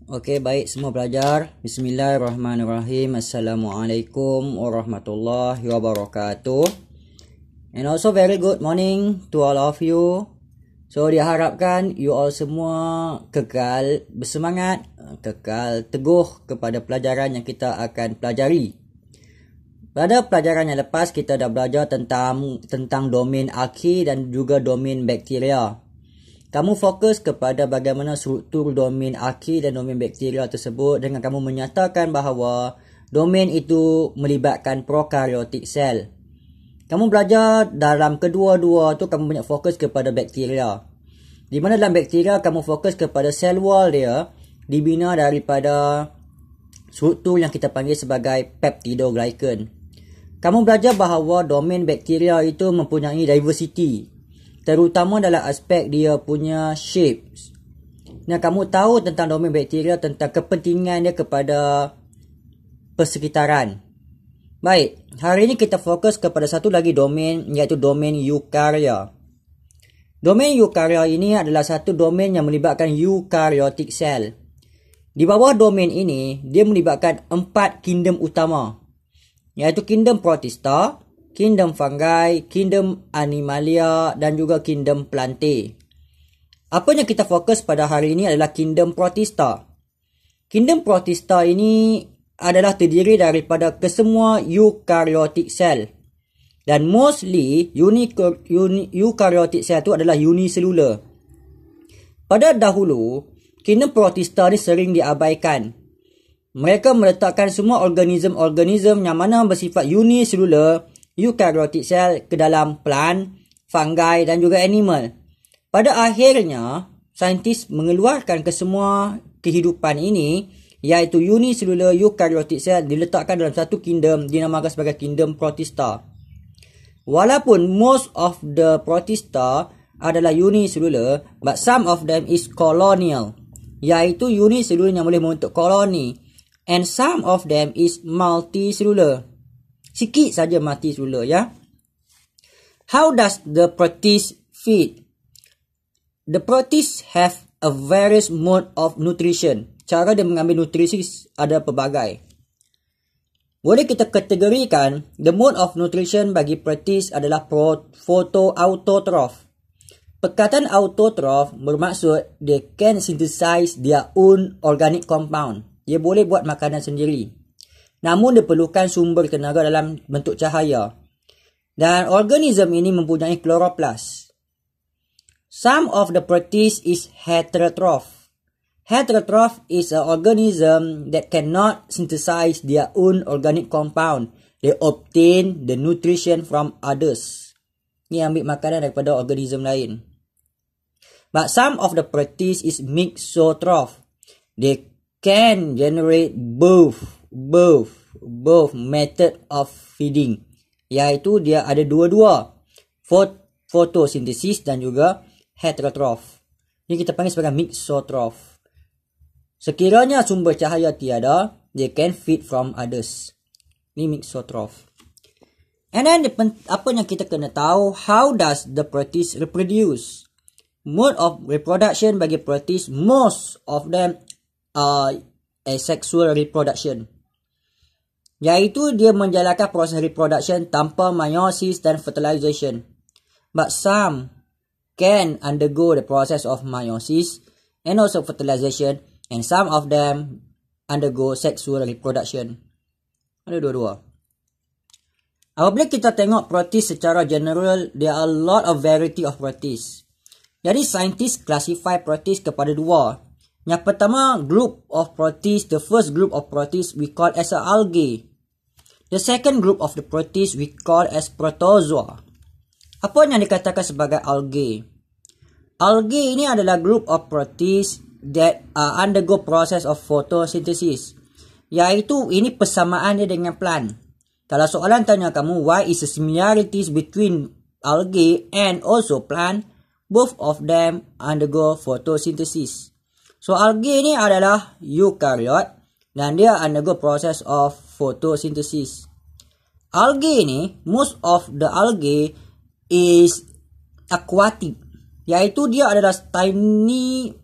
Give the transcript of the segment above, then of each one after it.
Okey, baik semua pelajar. Bismillahirrahmanirrahim. Assalamualaikum warahmatullahi wabarakatuh. And also very good morning to all of you. So diharapkan you all semua kekal bersemangat, kekal teguh kepada pelajaran yang kita akan pelajari. Pada pelajaran yang lepas kita dah belajar tentang domain arki dan juga domain bakteria. Kamu fokus kepada bagaimana struktur domain arki dan domain bakteria tersebut dengan kamu menyatakan bahawa domain itu melibatkan prokaryotik sel. Kamu belajar dalam kedua-dua tu kamu banyak fokus kepada bakteria. Di mana dalam bakteria kamu fokus kepada sel wall dia dibina daripada struktur yang kita panggil sebagai peptidoglycan. Kamu belajar bahawa domain bakteria itu mempunyai diversity, terutama dalam aspek dia punya shapes. Nah, kamu tahu tentang domain bakteria, tentang kepentingan dia kepada persekitaran. Baik, hari ini kita fokus kepada satu lagi domain, iaitu domain eukarya. Domain eukarya ini adalah satu domain yang melibatkan eukaryotik sel. Di bawah domain ini, dia melibatkan 4 kingdom utama, iaitu kingdom protista, kingdom fungi, kingdom animalia dan juga kingdom plantae. Apa yang kita fokus pada hari ini adalah kingdom protista. Kingdom protista ini adalah terdiri daripada kesemua eukaryotik sel. Dan mostly eukaryotik sel itu adalah uniselular. Pada dahulu, kingdom protista ini sering diabaikan. Mereka meletakkan semua organism-organism yang mana bersifat uniselular eukaryotik sel ke dalam plant, fungi dan juga animal. Pada akhirnya, saintis mengeluarkan kesemua kehidupan ini, iaitu unicellular eukaryotik sel diletakkan dalam satu kingdom dinamakan sebagai kingdom protista. Walaupun most of the protista adalah unicellular, but some of them is colonial, iaitu unicellular yang boleh membentuk koloni, and some of them is multicellular. Sikit saja multicellular, ya. How does the protist feed? The protists have a various mode of nutrition. Cara dia mengambil nutrisi ada pelbagai. Boleh kita kategorikan the mode of nutrition bagi protists adalah photoautotroph. Perkataan autotroph bermaksud they can synthesize their own organic compound. Dia boleh buat makanan sendiri. Namun diperlukan sumber tenaga dalam bentuk cahaya. Dan organism ini mempunyai kloroplas. Some of the protists is heterotroph. Heterotroph is an organism that cannot synthesize their own organic compound. They obtain the nutrition from others. Ini ambil makanan daripada organism lain. But some of the protists is mixotroph. They can generate both method of feeding, iaitu dia ada dua-dua, fotosintesis dan juga heterotroph. Ini kita panggil sebagai mixotroph. Sekiranya sumber cahaya tiada, they can feed from others. Ini mixotroph. And then apa yang kita kena tahu, how does the protist reproduce? Mode of reproduction bagi protist, most of them are asexual reproduction, iaitu dia menjalankan proses reproduction tanpa meiosis dan fertilization. But some can undergo the process of meiosis and also fertilization, and some of them undergo sexual reproduction. Ada dua-dua. Apabila kita tengok protists secara general, there are a lot of variety of protists. Jadi scientists classify protists kepada dua. Yang pertama, group of protists, the first group of protists we call as a algae. The second group of the protists we call as protozoa. Apa yang dikatakan sebagai algae? Algae ini adalah group of protists that undergo process of photosynthesis. Iaitu ini persamaan dia dengan plant. Kalau soalan tanya kamu, why is the similarities between algae and also plant? Both of them undergo photosynthesis. So algae ini adalah eukaryot dan dia undergo process of photosynthesis. Algae ini, most of the algae is aquatic, iaitu dia adalah tiny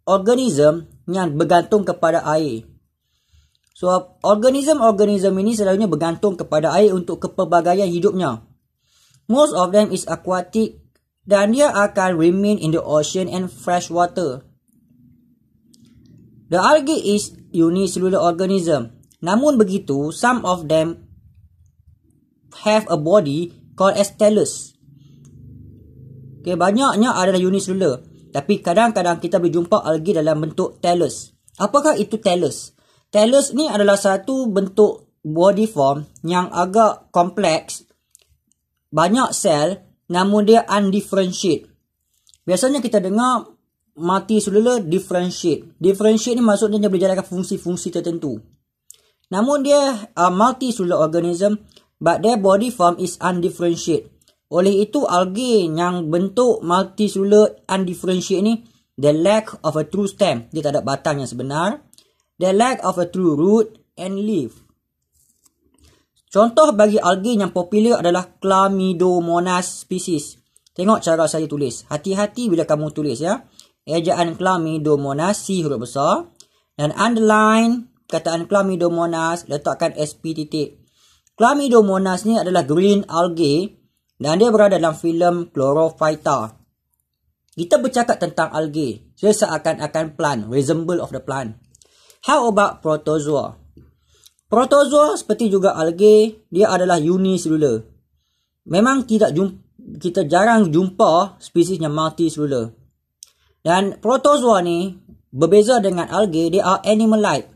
organism yang bergantung kepada air. So, organism ini selalunya bergantung kepada air untuk kepelbagaian hidupnya. Most of them is aquatic dan dia akan remain in the ocean and fresh water. The algae is unicellular organism. Namun begitu, some of them have a body called as thallus. Okay, banyaknya adalah unicellular. Tapi kadang-kadang kita berjumpa algae dalam bentuk thallus. Apakah itu thallus? Thallus ni adalah satu bentuk body form yang agak kompleks. Banyak sel, namun dia undifferentiate. Biasanya kita dengar multicellular differentiate. Differentiate ni maksudnya dia berjalankan fungsi-fungsi tertentu. Namun dia multicellular organism, but their body form is undifferentiate. Oleh itu, algae yang bentuk multicellular undifferentiate ni, the lack of a true stem. Dia tak ada batang yang sebenar. The lack of a true root and leaf. Contoh bagi algae yang popular adalah Chlamydomonas species. Tengok cara saya tulis. Hati-hati bila kamu tulis ya. Ejaan Chlamydomonas, C huruf besar. Dan underline kataan Chlamydomonas, letakkan SP titik. Chlamydomonas ni adalah green algae dan dia berada dalam filem Chlorophyta. Kita bercakap tentang algae. Dia seakan-akan plant, resemble of the plant. How about protozoa? Protozoa seperti juga algae, dia adalah unicellular. Memang kita jarang jumpa spesies yang multicellular. Dan protozoa ni berbeza dengan algae, they are animal-like.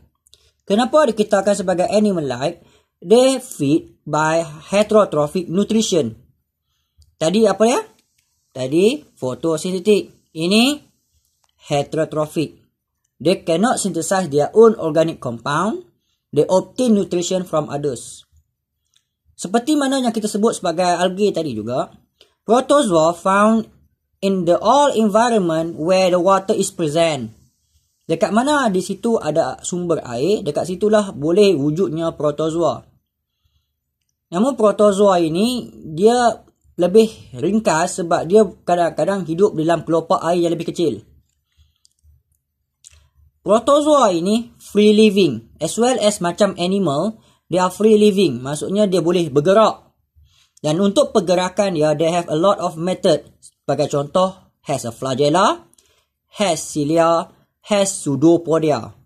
Kenapa dikatakan sebagai animal-like? They feed by heterotrophic nutrition. Tadi apa ya? Tadi photosynthetic. Ini heterotrophic. They cannot synthesize their own organic compound. They obtain nutrition from others. Seperti mana yang kita sebut sebagai algae tadi juga, protozoa found in the all environment where the water is present. Dekat mana di situ ada sumber air, dekat situlah boleh wujudnya protozoa. Namun protozoa ini dia lebih ringkas sebab dia kadang-kadang hidup dalam kelopak air yang lebih kecil. Protozoa ini free living, as well as macam animal, they are free living. Maksudnya dia boleh bergerak. Dan untuk pergerakan dia, they have a lot of method. Sebagai contoh, has a flagella, has cilia, has pseudopodia.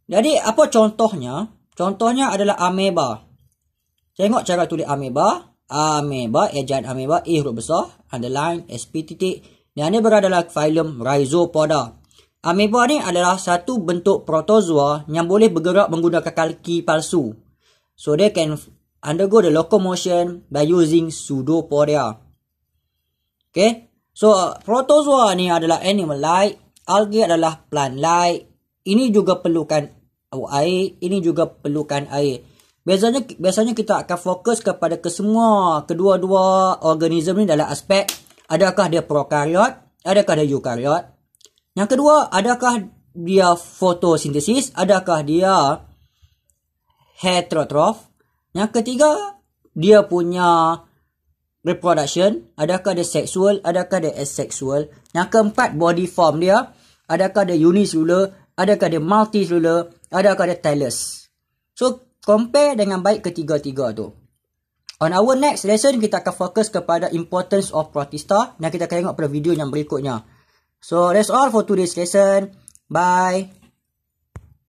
Jadi apa contohnya? Contohnya adalah ameba. Tengok cara tulis ameba. Ameba, ejaan ameba, E huruf besar, underline, SP titik. Dan dia berada dalam filem Rhizopoda. Ameba ni adalah satu bentuk protozoa yang boleh bergerak menggunakan kaki palsu. So, they can undergo the locomotion by using pseudopodia. Okay. So, protozoa ni adalah animal-like. Algae adalah plant-like. Ini juga perlukan air. Ini juga perlukan air. Biasanya kita akan fokus kepada kedua-dua organisme ni dalam aspek adakah dia prokariot, adakah dia eukariot. Yang kedua, adakah dia fotosintesis, adakah dia heterotroph. Yang ketiga, dia punya reproduction, adakah dia sexual, adakah dia asexual. Yang keempat, body form dia, adakah dia unicellular, adakah dia multicellular, adakah dia thallus. So, compare dengan baik ketiga-tiga tu. On our next lesson, kita akan fokus kepada importance of protista dan kita akan tengok pada video yang berikutnya. So, that's all for today's lesson. Bye.